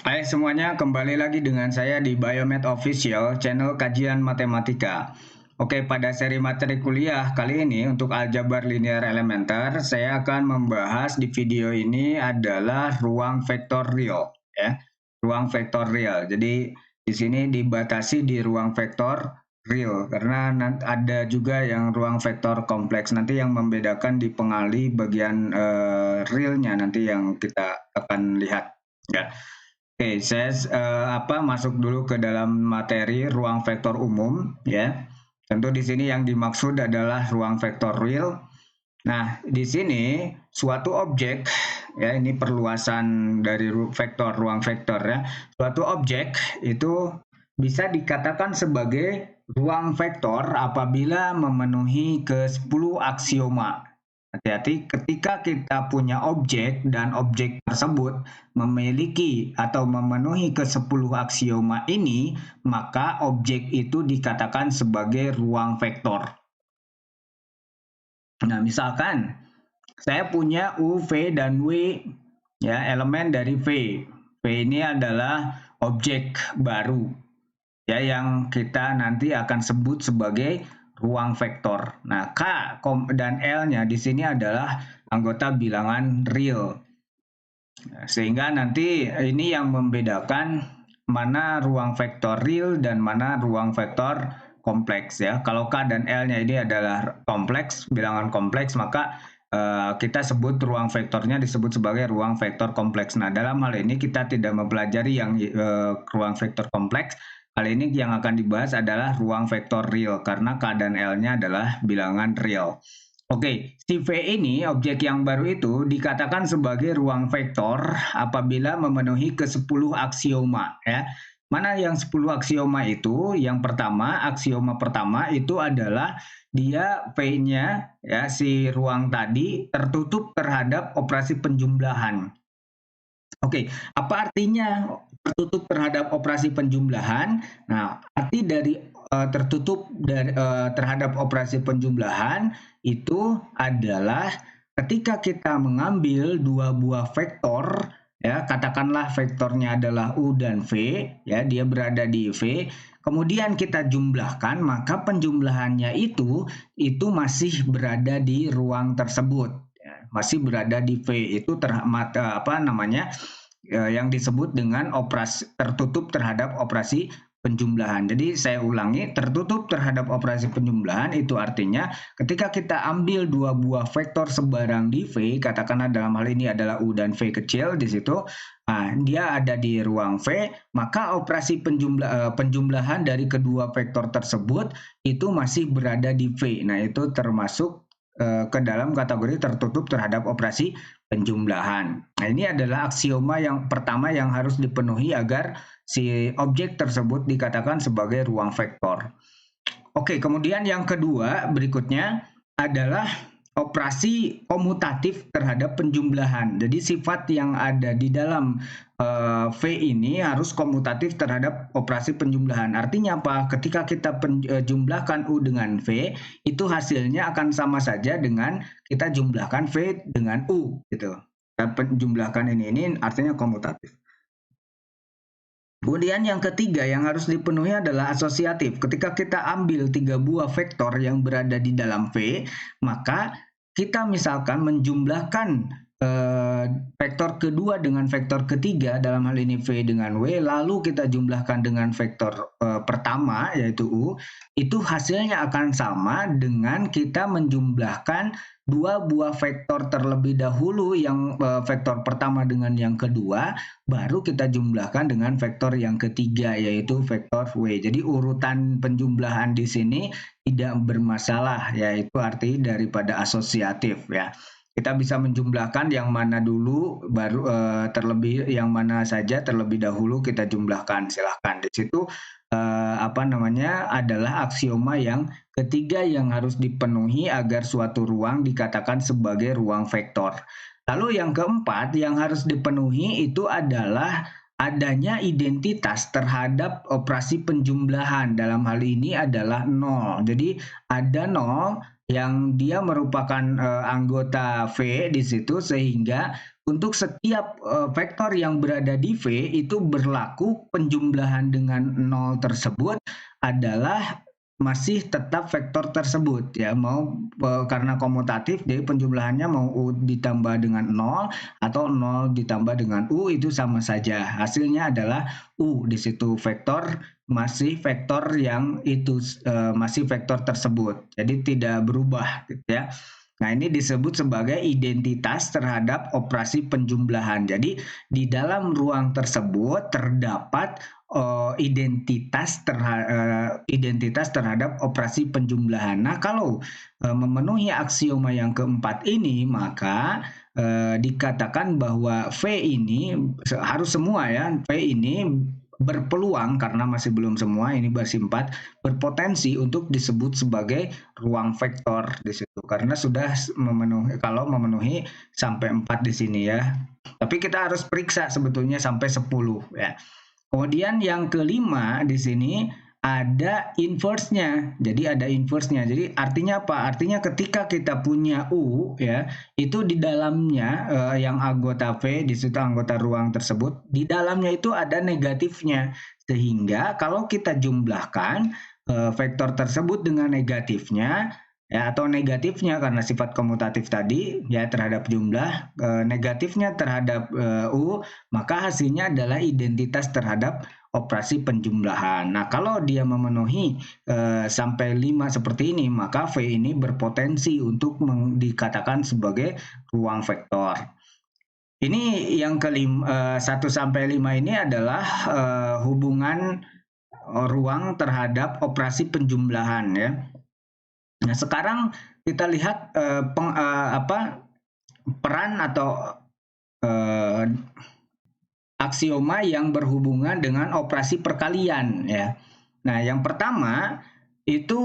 Hai semuanya, kembali lagi dengan saya di Biomed Official, channel kajian matematika. Oke, pada seri materi kuliah kali ini untuk aljabar linear elementer, saya akan membahas di video ini adalah ruang vektor real, ya. Ruang vektor real. Jadi di sini dibatasi di ruang vektor real karena ada juga yang ruang vektor kompleks. Nanti yang membedakan di pengali bagian realnya nanti yang kita akan lihat, ya. Oke, saya masuk dulu ke dalam materi ruang vektor umum, ya. Tentu di sini yang dimaksud adalah ruang vektor real. Nah, di sini suatu objek, ya, ini perluasan dari vektor ruang vektor, ya. Suatu objek itu bisa dikatakan sebagai ruang vektor apabila memenuhi ke 10 aksioma. Hati-hati ketika kita punya objek dan objek tersebut memiliki atau memenuhi ke-10 aksioma ini, maka objek itu dikatakan sebagai ruang vektor. Nah, misalkan saya punya U, V, dan W, ya, elemen dari V. V ini adalah objek baru, ya, yang kita nanti akan sebut sebagai ruang vektor. Nah, K dan L-nya di sini adalah anggota bilangan real. Sehingga nanti ini yang membedakan mana ruang vektor real dan mana ruang vektor kompleks, ya. Kalau K dan L-nya ini adalah kompleks, bilangan kompleks, maka kita sebut ruang vektornya disebut sebagai ruang vektor kompleks. Nah, dalam hal ini kita tidak mempelajari yang ruang vektor kompleks. Kali ini yang akan dibahas adalah ruang vektor real karena K dan L-nya adalah bilangan real. Oke, si V ini, objek yang baru itu, dikatakan sebagai ruang vektor apabila memenuhi ke-10 aksioma, ya. Mana yang 10 aksioma itu? Yang pertama, aksioma pertama itu adalah dia V-nya, ya, si ruang tadi tertutup terhadap operasi penjumlahan. Oke, apa artinya tertutup terhadap operasi penjumlahan? Nah, arti dari tertutup terhadap operasi penjumlahan itu adalah ketika kita mengambil dua buah vektor, ya, katakanlah vektornya adalah U dan V, ya, dia berada di V, kemudian kita jumlahkan, maka penjumlahannya itu masih berada di ruang tersebut, ya, masih berada di V, itu yang disebut dengan operasi tertutup terhadap operasi penjumlahan. Jadi saya ulangi, tertutup terhadap operasi penjumlahan itu artinya ketika kita ambil dua buah vektor sebarang di V, katakanlah dalam hal ini adalah U dan V kecil di situ, nah, dia ada di ruang V, maka operasi penjumlahan dari kedua vektor tersebut itu masih berada di V. Nah, itu termasuk ke dalam kategori tertutup terhadap operasi penjumlahan. Nah, ini adalah aksioma yang pertama yang harus dipenuhi agar si objek tersebut dikatakan sebagai ruang vektor. Oke, kemudian yang kedua berikutnya adalah operasi komutatif terhadap penjumlahan. Jadi sifat yang ada di dalam V ini harus komutatif terhadap operasi penjumlahan. Artinya apa? Ketika kita jumlahkan U dengan V, itu hasilnya akan sama saja dengan kita jumlahkan V dengan U, gitu. Kita jumlahkan ini artinya komutatif. Kemudian yang ketiga yang harus dipenuhi adalah asosiatif. Ketika kita ambil tiga buah vektor yang berada di dalam V, maka kita misalkan menjumlahkan vektor kedua dengan vektor ketiga, dalam hal ini V dengan W, lalu kita jumlahkan dengan vektor pertama yaitu U, itu hasilnya akan sama dengan kita menjumlahkan dua buah vektor terlebih dahulu, yang vektor pertama dengan yang kedua, baru kita jumlahkan dengan vektor yang ketiga yaitu vektor W. Jadi urutan penjumlahan di sini tidak bermasalah, yaitu arti daripada asosiatif, ya. Kita bisa menjumlahkan yang mana dulu, baru terlebih yang mana saja terlebih dahulu kita jumlahkan, silahkan. Di situ adalah aksioma yang ketiga yang harus dipenuhi agar suatu ruang dikatakan sebagai ruang vektor. Lalu yang keempat yang harus dipenuhi itu adalah adanya identitas terhadap operasi penjumlahan. Dalam hal ini adalah 0. Jadi ada 0 yang dia merupakan anggota V di situ, sehingga untuk setiap vektor yang berada di V itu berlaku penjumlahan dengan 0 tersebut adalah masih tetap vektor tersebut ya, mau karena komutatif jadi penjumlahannya mau U ditambah dengan 0 atau 0 ditambah dengan U itu sama saja. Hasilnya adalah U di situ vektor masih vektor yang itu masih vektor tersebut. Jadi tidak berubah gitu ya. Nah, ini disebut sebagai identitas terhadap operasi penjumlahan. Jadi, di dalam ruang tersebut terdapat identitas terhadap operasi penjumlahan. Nah, kalau memenuhi aksioma yang keempat ini, maka dikatakan bahwa V ini harus semua ya, V ini berpeluang karena masih belum semua, ini versi 4, berpotensi untuk disebut sebagai ruang vektor di situ karena sudah memenuhi, kalau memenuhi sampai 4 di sini ya. Tapi kita harus periksa sebetulnya sampai 10 ya. Kemudian yang kelima di sini ada inverse-nya. Jadi ada inverse-nya. Jadi artinya apa? Artinya ketika kita punya U ya, itu di dalamnya yang anggota V, di situ anggota ruang tersebut, di dalamnya itu ada negatifnya. Sehingga kalau kita jumlahkan vektor tersebut dengan negatifnya ya, atau negatifnya karena sifat komutatif tadi ya terhadap jumlah, negatifnya terhadap U, maka hasilnya adalah identitas terhadap operasi penjumlahan. Nah, kalau dia memenuhi sampai 5 seperti ini, maka V ini berpotensi untuk dikatakan sebagai ruang vektor. Ini yang kelima, 1 sampai 5 ini adalah hubungan ruang terhadap operasi penjumlahan ya. Nah, sekarang kita lihat peran atau aksioma yang berhubungan dengan operasi perkalian ya. Nah, yang pertama itu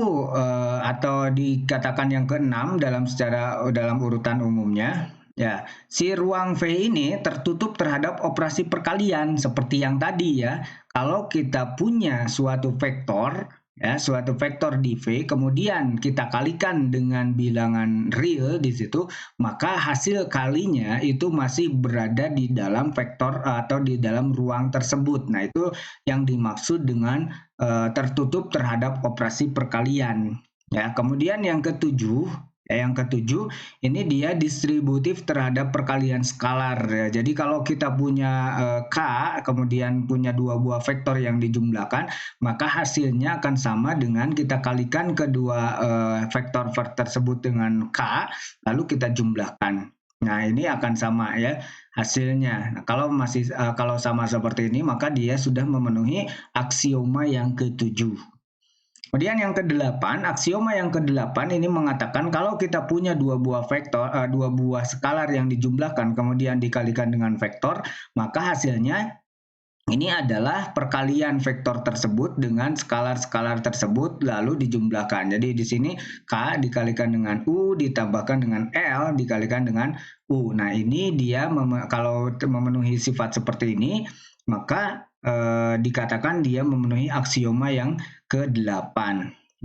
atau dikatakan yang keenam dalam urutan umumnya ya, si ruang V ini tertutup terhadap operasi perkalian seperti yang tadi ya. Kalau kita punya suatu vektor ya, suatu vektor di V, kemudian kita kalikan dengan bilangan real di situ, maka hasil kalinya itu masih berada di dalam vektor atau di dalam ruang tersebut. Nah, itu yang dimaksud dengan tertutup terhadap operasi perkalian. Ya, kemudian yang ketujuh, ini dia distributif terhadap perkalian skalar ya. Jadi kalau kita punya K, kemudian punya dua buah vektor yang dijumlahkan, maka hasilnya akan sama dengan kita kalikan kedua vektor tersebut dengan K, lalu kita jumlahkan. Nah, ini akan sama ya hasilnya. Nah, kalau sama seperti ini, maka dia sudah memenuhi aksioma yang ketujuh. Kemudian yang kedelapan, aksioma yang kedelapan ini mengatakan kalau kita punya dua buah skalar yang dijumlahkan kemudian dikalikan dengan vektor, maka hasilnya ini adalah perkalian vektor tersebut dengan skalar-skalar tersebut lalu dijumlahkan. Jadi di sini K dikalikan dengan U ditambahkan dengan L dikalikan dengan U. Nah, ini dia kalau memenuhi sifat seperti ini, maka dikatakan dia memenuhi aksioma yang ke-8.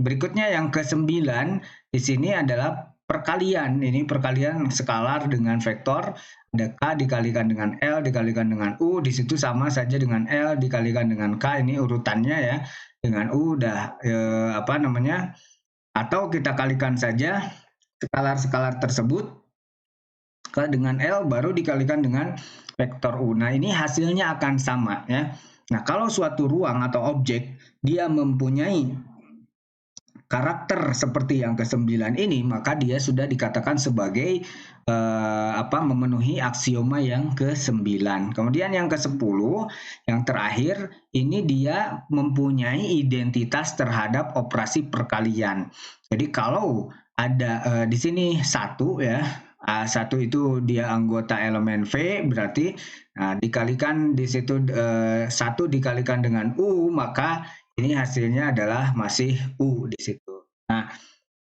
Berikutnya yang ke-9 di sini adalah perkalian. Ini perkalian skalar dengan vektor. Ada K dikalikan dengan L dikalikan dengan U, di situ sama saja dengan L dikalikan dengan K, ini urutannya ya. Dengan U udah atau kita kalikan saja skalar-skalar tersebut dengan L baru dikalikan dengan vektor U. Nah, ini hasilnya akan sama ya. Nah, kalau suatu ruang atau objek dia mempunyai karakter seperti yang ke-9 ini, maka dia sudah dikatakan sebagai memenuhi aksioma yang ke-9. Kemudian yang ke-10, yang terakhir, ini dia mempunyai identitas terhadap operasi perkalian. Jadi kalau ada di sini 1 ya, A1 itu dia anggota elemen V, berarti dikalikan di situ 1 dikalikan dengan U, maka ini hasilnya adalah masih U di situ. Nah,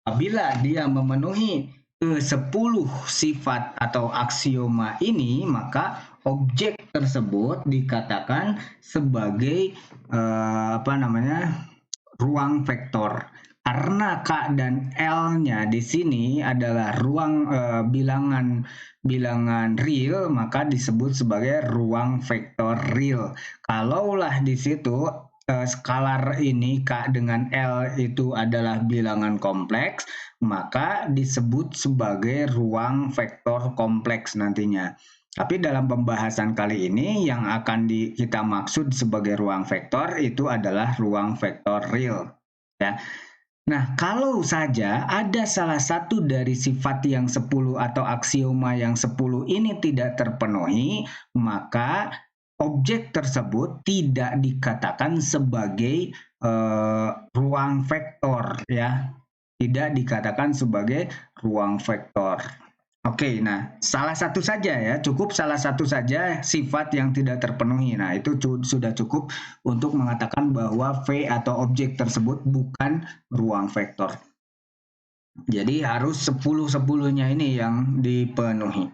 apabila dia memenuhi ke-10 sifat atau aksioma ini, maka objek tersebut dikatakan sebagai ruang vektor. karena K dan L-nya di sini adalah ruang bilangan real, maka disebut sebagai ruang vektor real. Kalaulah di situ skalar ini K dengan L itu adalah bilangan kompleks, maka disebut sebagai ruang vektor kompleks nantinya. Tapi dalam pembahasan kali ini yang akan kita maksud sebagai ruang vektor itu adalah ruang vektor real. Ya. Nah, kalau saja ada salah satu dari sifat yang 10 atau aksioma yang 10 ini tidak terpenuhi, maka objek tersebut tidak dikatakan sebagai ruang vektor, ya. Tidak dikatakan sebagai ruang vektor. Oke, nah salah satu saja ya, cukup salah satu saja sifat yang tidak terpenuhi. Nah, itu sudah cukup untuk mengatakan bahwa V atau objek tersebut bukan ruang vektor. Jadi harus 10-10-nya ini yang dipenuhi.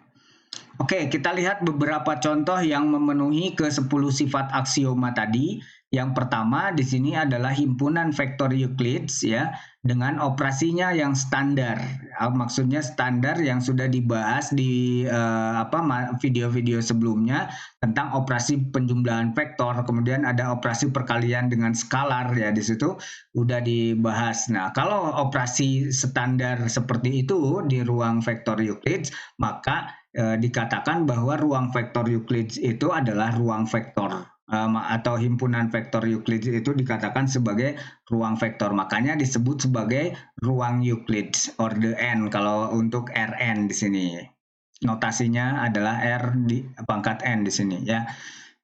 Oke, kita lihat beberapa contoh yang memenuhi ke-10 sifat aksioma tadi. Yang pertama di sini adalah himpunan vektor Euclides ya dengan operasinya yang standar. Maksudnya standar yang sudah dibahas di video-video sebelumnya tentang operasi penjumlahan vektor, kemudian ada operasi perkalian dengan skalar ya, di situ udah dibahas. Nah, kalau operasi standar seperti itu di ruang vektor Euclides, maka dikatakan bahwa ruang vektor Euclides itu adalah ruang vektor atau himpunan vektor Euclides itu dikatakan sebagai ruang vektor. Makanya disebut sebagai ruang Euclides orde n kalau untuk Rn di sini. Notasinya adalah R di pangkat n di sini ya.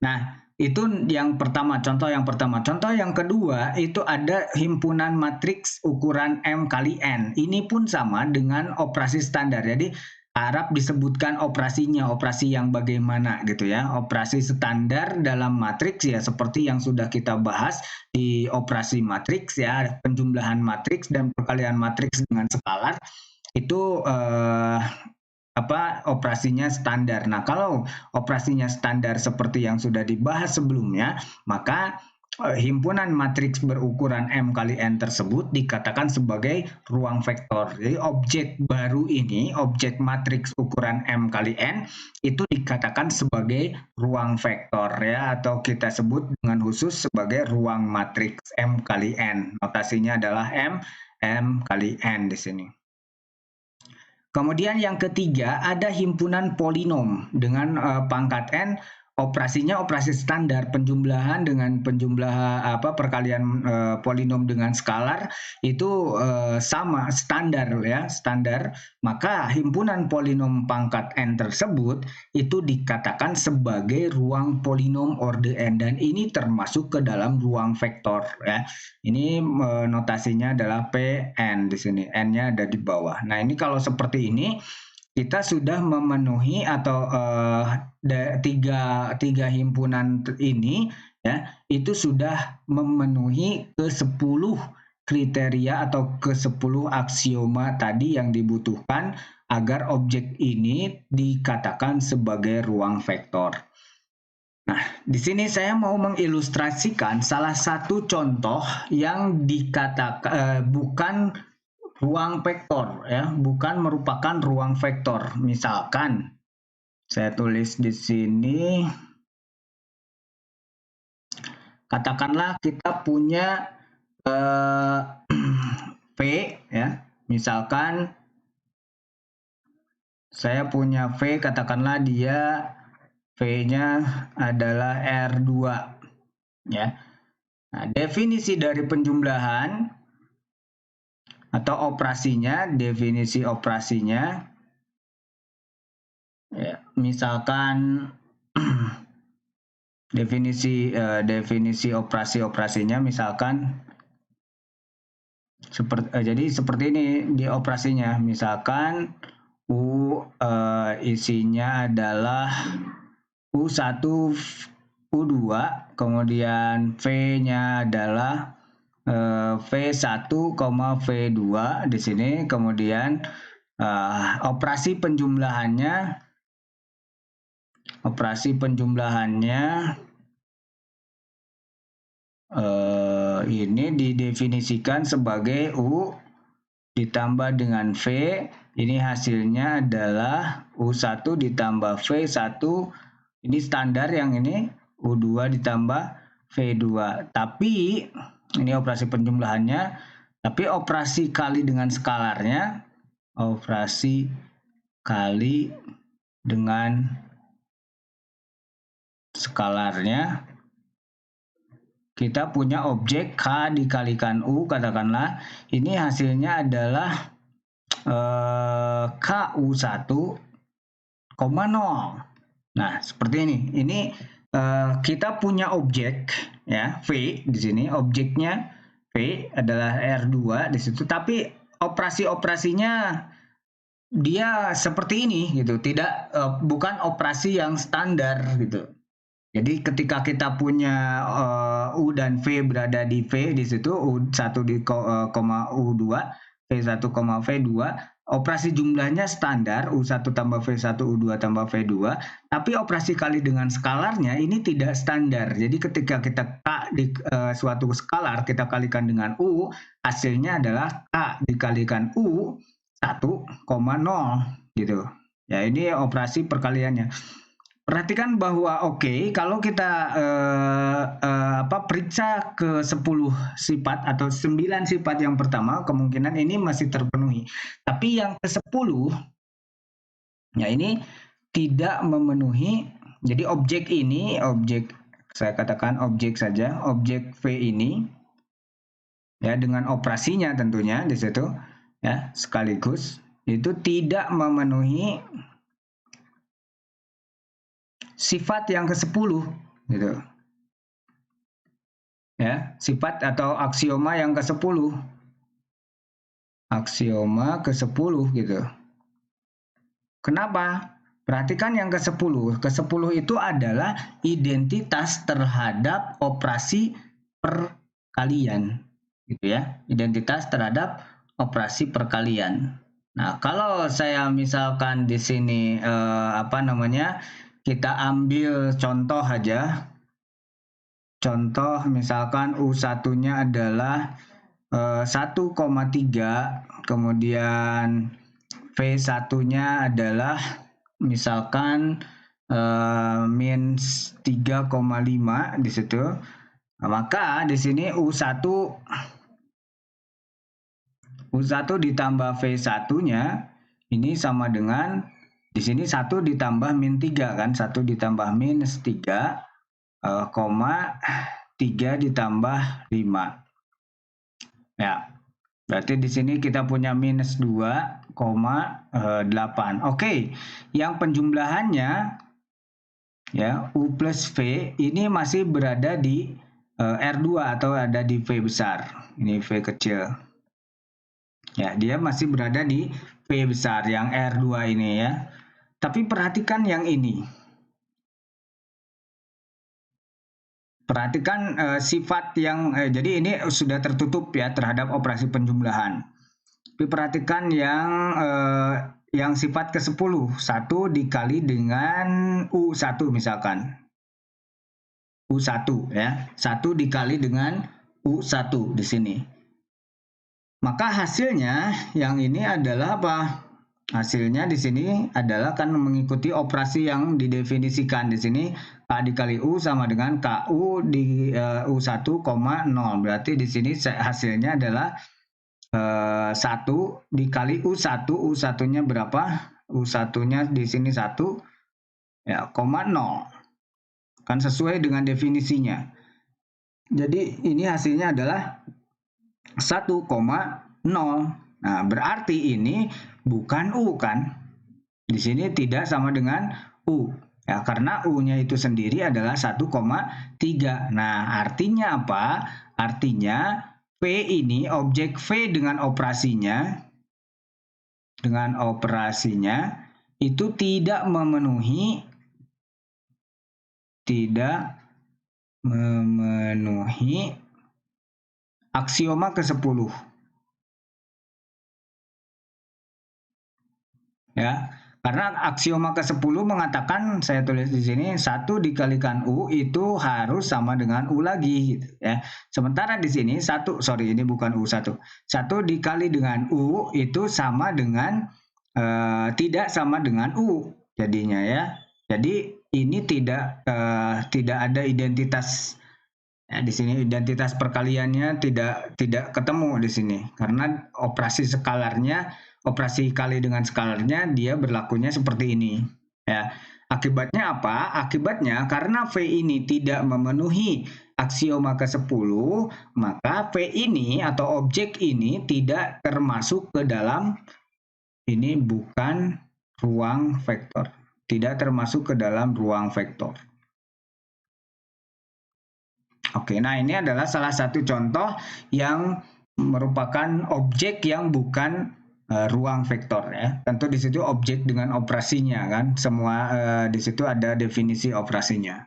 Nah, itu yang pertama, contoh yang pertama. Contoh yang kedua itu ada himpunan matriks ukuran M kali N. Ini pun sama dengan operasi standar. Jadi harap disebutkan operasinya, operasi yang bagaimana gitu ya. Operasi standar dalam matriks ya seperti yang sudah kita bahas di operasi matriks ya, penjumlahan matriks dan perkalian matriks dengan skalar itu operasinya standar. Nah, kalau operasinya standar seperti yang sudah dibahas sebelumnya, maka himpunan matriks berukuran M kali N tersebut dikatakan sebagai ruang vektor. Jadi objek baru ini, objek matriks ukuran M kali N, itu dikatakan sebagai ruang vektor ya, atau kita sebut dengan khusus sebagai ruang matriks M kali N. Notasinya adalah M kali N di sini. Kemudian yang ketiga ada himpunan polinom dengan pangkat N, operasinya operasi standar, penjumlahan dengan perkalian polinom dengan skalar itu sama standar ya, standar. Maka himpunan polinom pangkat N tersebut itu dikatakan sebagai ruang polinom orde N dan ini termasuk ke dalam ruang vektor ya. Ini notasinya adalah Pn di sini, N-nya ada di bawah. Nah, ini kalau seperti ini kita sudah memenuhi atau tiga himpunan ini ya, itu sudah memenuhi ke-10 kriteria atau ke-10 aksioma tadi yang dibutuhkan agar objek ini dikatakan sebagai ruang vektor. Nah, di sini saya mau mengilustrasikan salah satu contoh yang dikatakan bukan ruang vektor ya, bukan merupakan ruang vektor. Misalkan saya tulis di sini, katakanlah kita punya V ya, misalkan saya punya V, katakanlah dia V-nya adalah R2 ya. Nah, definisi dari penjumlahan atau operasinya, definisi operasinya ya, misalkan definisi operasinya misalkan jadi seperti ini di operasinya, misalkan isinya adalah U1 U2, kemudian V-nya adalah V1, V2 di sini, kemudian operasi penjumlahannya ini didefinisikan sebagai U ditambah dengan V. Ini hasilnya adalah U1 ditambah V1. Ini standar yang ini U2 ditambah V2. Tapi ini operasi penjumlahannya. Tapi operasi kali dengan skalarnya. Operasi kali dengan skalarnya. Kita punya objek K dikalikan U, katakanlah. Ini hasilnya adalah KU1, 0. Nah, seperti ini. Ini kita punya objek ya, V di sini. Objeknya V adalah R2 di situ, tapi operasi-operasinya dia seperti ini gitu. Tidak bukan operasi yang standar gitu. Jadi ketika kita punya U dan V berada di V di situ, U1 di U2, V1, V2, operasi jumlahnya standar, U1 tambah V1, U2 tambah V2, tapi operasi kali dengan skalarnya ini tidak standar. Jadi ketika kita K di suatu skalar, kita kalikan dengan U, hasilnya adalah K dikalikan U 1,0 gitu. Ya, ini operasi perkaliannya. Perhatikan bahwa kalau kita periksa ke 10 sifat atau 9 sifat yang pertama, kemungkinan ini masih terpenuhi. Tapi yang ke-10, ya ini tidak memenuhi. Jadi objek ini, saya katakan objek saja, objek V ini, ya dengan operasinya tentunya di situ, ya sekaligus, itu tidak memenuhi sifat yang ke-10 gitu. Ya, sifat atau aksioma yang ke-10. Aksioma ke-10 gitu. Kenapa? Perhatikan yang ke-10. Ke-10 itu adalah identitas terhadap operasi perkalian gitu ya. Identitas terhadap operasi perkalian. Nah, kalau saya misalkan di sini kita ambil contoh aja. Contoh misalkan U1-nya adalah 1,3, kemudian V1-nya adalah misalkan min 3,5 di situ. Nah, maka di sini U1 ditambah V1-nya ini sama dengan di sini 1 ditambah min 3 kan, 1 ditambah minus 3, 3 ditambah 5. Ya, berarti di sini kita punya minus 2,8. Oke, yang penjumlahannya ya U plus V ini masih berada di R2 atau ada di V besar. Ini V kecil. Ya, dia masih berada di V besar yang R2 ini ya. Tapi perhatikan yang ini. Perhatikan sifat yang jadi ini sudah tertutup ya terhadap operasi penjumlahan. Tapi perhatikan yang sifat ke-10, 1 dikali dengan U1 misalkan. U1 ya. 1 dikali dengan U1 di sini. Maka hasilnya yang ini adalah apa? Hasilnya di sini adalah kan mengikuti operasi yang didefinisikan di sini. K dikali U sama dengan KU di U1,0. Berarti di sini hasilnya adalah 1 dikali U1. U1-nya berapa? U1-nya di sini 1 ya, 0. Kan sesuai dengan definisinya. Jadi ini hasilnya adalah 1,0. Nah, berarti ini bukan U kan? Di sini tidak sama dengan U. Ya, karena U-nya itu sendiri adalah 1,3. Nah, artinya apa? Artinya V ini, objek V dengan operasinya itu tidak memenuhi aksioma ke-10. Ya. Karena aksioma ke-10 mengatakan, saya tulis di sini, 1 dikalikan U itu harus sama dengan U lagi, gitu ya. Sementara di sini ini bukan U1. 1 dikali dengan U itu sama dengan tidak sama dengan U jadinya ya. Jadi ini tidak ada identitas. Ya, di sini identitas perkaliannya tidak ketemu di sini karena operasi kali dengan skalarnya dia berlakunya seperti ini. Ya, akibatnya apa? Akibatnya karena V ini tidak memenuhi aksioma ke-10, maka V ini atau objek ini tidak termasuk ke dalam, ini bukan ruang vektor. Tidak termasuk ke dalam ruang vektor. Oke, nah ini adalah salah satu contoh yang merupakan objek yang bukan ruang vektor ya. Tentu di situ objek dengan operasinya kan, semua di situ ada definisi operasinya.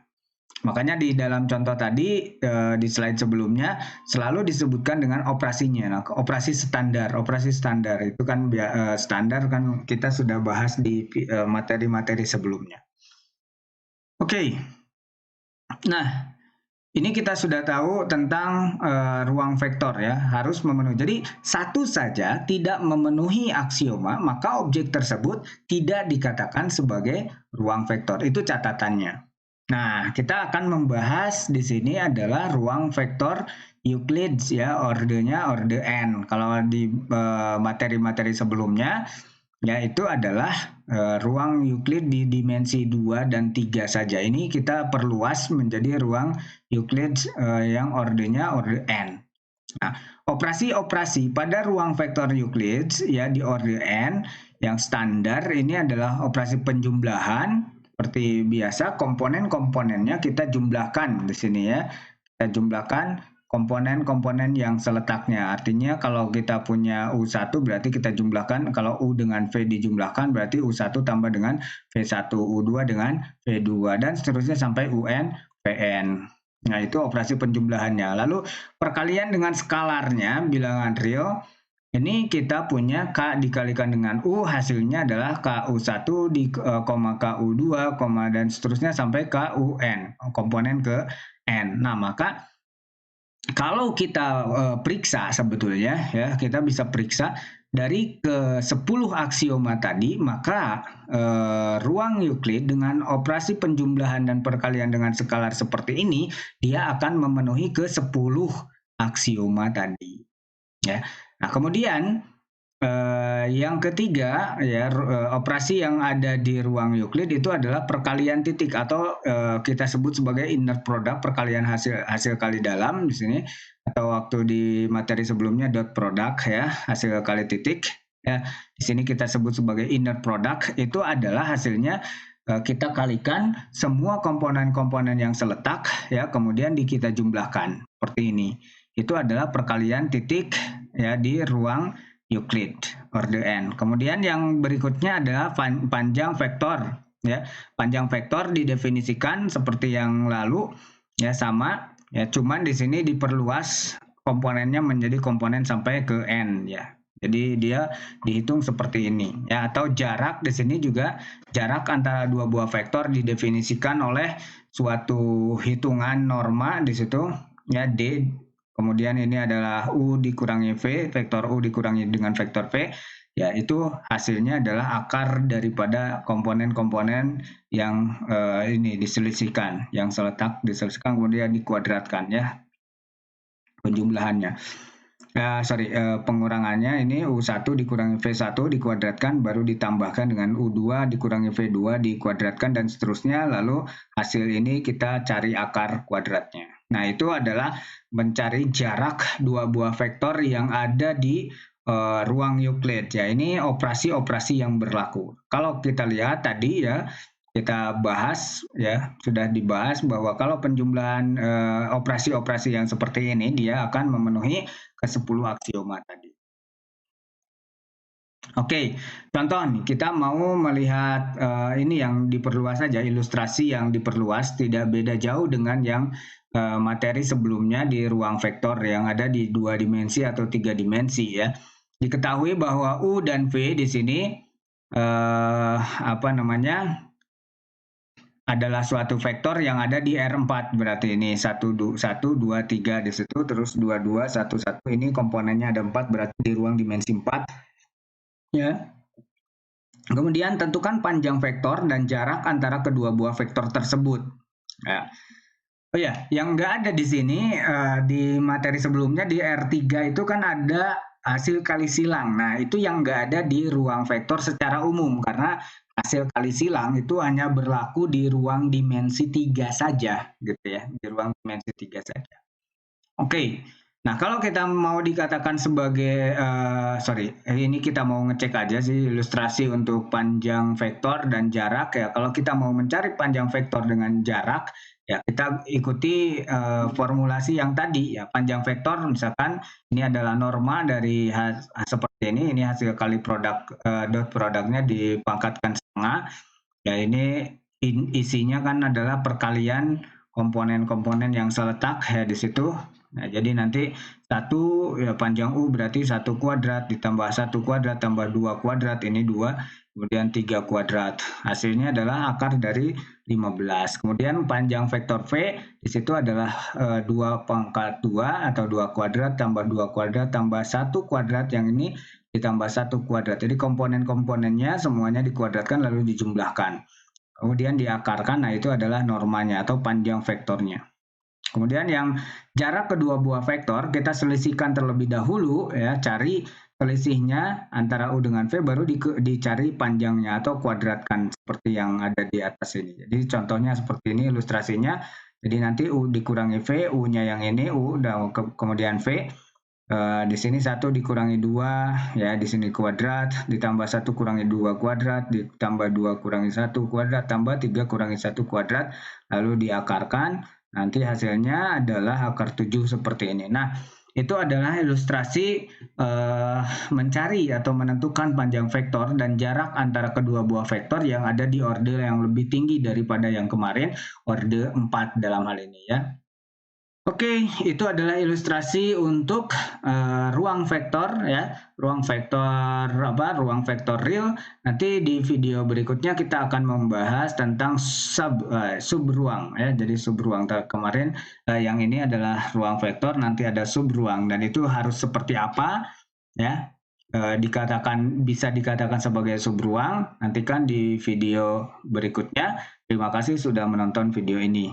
Makanya di dalam contoh tadi di slide sebelumnya selalu disebutkan dengan operasinya. Nah, operasi standar itu kan standar kan kita sudah bahas di materi-materi sebelumnya. Oke. Nah, ini kita sudah tahu tentang ruang vektor ya, harus memenuhi. Jadi satu saja tidak memenuhi aksioma, maka objek tersebut tidak dikatakan sebagai ruang vektor. Itu catatannya. Nah, kita akan membahas di sini adalah ruang vektor Euclid ya, ordenya orde n. Kalau di materi-materi sebelumnya yaitu adalah ruang Euclid di dimensi 2 dan 3 saja. Ini kita perluas menjadi ruang Euclid yang ordenya orde n. Nah, operasi-operasi pada ruang vektor Euclid ya di orde n yang standar ini adalah operasi penjumlahan. Seperti biasa, komponen-komponennya kita jumlahkan di sini ya. Kita jumlahkan komponen-komponen yang seletaknya. Artinya kalau kita punya U1 berarti kita jumlahkan, kalau U dengan V dijumlahkan berarti U1 tambah dengan V1, U2 dengan V2, dan seterusnya sampai UN, Vn. Nah, itu operasi penjumlahannya. Lalu perkalian dengan skalarnya, bilangan real, ini kita punya K dikalikan dengan U, hasilnya adalah KU1 KU2, dan seterusnya sampai KUN, komponen ke N. Nah, maka kalau kita periksa sebetulnya ya, kita bisa periksa dari ke-10 aksioma tadi, maka ruang Euclid dengan operasi penjumlahan dan perkalian dengan skalar seperti ini, dia akan memenuhi ke-10 aksioma tadi. Ya. Nah, kemudian yang ketiga ya, operasi yang ada di ruang Euclid itu adalah perkalian titik atau kita sebut sebagai inner product, perkalian hasil kali dalam di sini, atau waktu di materi sebelumnya dot product ya, hasil kali titik ya. Di sini kita sebut sebagai inner product, itu adalah hasilnya kita kalikan semua komponen-komponen yang seletak ya, kemudian kita jumlahkan seperti ini. Itu adalah perkalian titik ya di ruang Euclid orde n. Kemudian yang berikutnya adalah panjang vektor ya. Panjang vektor didefinisikan seperti yang lalu ya, sama ya, cuman di sini diperluas komponennya menjadi komponen sampai ke n ya. Jadi dia dihitung seperti ini ya, atau jarak di sini juga jarak antara dua buah vektor didefinisikan oleh suatu hitungan norma di situ ya, D. Kemudian ini adalah U dikurangi V, vektor U dikurangi dengan vektor V, ya itu hasilnya adalah akar daripada komponen-komponen yang ini diselisihkan, yang seletak diselisihkan kemudian dikuadratkan ya, penjumlahannya. Pengurangannya ini U1 dikurangi V1 dikuadratkan, baru ditambahkan dengan U2 dikurangi V2 dikuadratkan, dan seterusnya. Lalu hasil ini kita cari akar kuadratnya. Nah, itu adalah mencari jarak dua buah vektor yang ada di ruang Euclid. Ya, ini operasi-operasi yang berlaku. Kalau kita lihat tadi ya, kita bahas ya, sudah dibahas bahwa kalau penjumlahan operasi-operasi yang seperti ini dia akan memenuhi ke-10 aksioma tadi. Oke, contoh nih, kita mau melihat ini yang diperluas saja, ilustrasi yang diperluas, tidak beda jauh dengan yang materi sebelumnya di ruang vektor yang ada di 2 dimensi atau 3 dimensi ya. Diketahui bahwa U dan V di sini apa namanya, adalah suatu vektor yang ada di R4, berarti ini 1, 2, 3 di situ, terus 2, 2, 1, 1, ini komponennya ada 4, berarti di ruang dimensi 4. Ya. Kemudian tentukan panjang vektor dan jarak antara kedua buah vektor tersebut. Ya. Oh ya, yang nggak ada di sini di materi sebelumnya di R3 itu kan ada hasil kali silang. Nah, itu yang nggak ada di ruang vektor secara umum karena hasil kali silang itu hanya berlaku di ruang dimensi 3 saja, gitu ya, di ruang dimensi 3 saja. Oke. Nah, kalau kita mau dikatakan sebagai sorry, ini kita mau ngecek aja sih ilustrasi untuk panjang vektor dan jarak ya. Kalau kita mau mencari panjang vektor dengan jarak, ya kita ikuti formulasi yang tadi ya. Panjang vektor misalkan ini adalah norma dari seperti ini hasil kali produk dot produknya dipangkatkan setengah. Ya ini isinya kan adalah perkalian komponen-komponen yang seletak ya di situ. Nah, jadi nanti satu ya panjang U berarti 1 kuadrat ditambah 1 kuadrat tambah 2 kuadrat ini 2, kemudian 3 kuadrat. Hasilnya adalah akar dari 15. Kemudian panjang vektor V di situ adalah 2 pangkat 2 atau 2 kuadrat tambah 2 kuadrat tambah 1 kuadrat yang ini ditambah 1 kuadrat. Jadi komponen-komponennya semuanya dikuadratkan lalu dijumlahkan. Kemudian diakarkan, nah itu adalah normanya atau panjang vektornya. Kemudian yang jarak kedua buah vektor kita selisihkan terlebih dahulu ya, cari selisihnya antara U dengan V baru dicari panjangnya atau kuadratkan seperti yang ada di atas ini. Jadi contohnya seperti ini ilustrasinya. Jadi nanti U dikurangi V, U-nya yang ini U dan kemudian V. Di sini 1 dikurangi 2 ya, di sini kuadrat ditambah 1 kurangi 2 kuadrat ditambah 2 kurangi 1 kuadrat tambah 3 kurangi 1 kuadrat lalu diakarkan. Nanti hasilnya adalah akar 7 seperti ini. Nah, itu adalah ilustrasi mencari atau menentukan panjang vektor dan jarak antara kedua buah vektor yang ada di orde yang lebih tinggi daripada yang kemarin, orde 4 dalam hal ini ya. Oke, itu adalah ilustrasi untuk ruang vektor ya, ruang vektor real. Nanti di video berikutnya kita akan membahas tentang subruang ya. Jadi subruang kemarin yang ini adalah ruang vektor, nanti ada subruang dan itu harus seperti apa ya? Bisa dikatakan sebagai subruang. Nantikan di video berikutnya. Terima kasih sudah menonton video ini.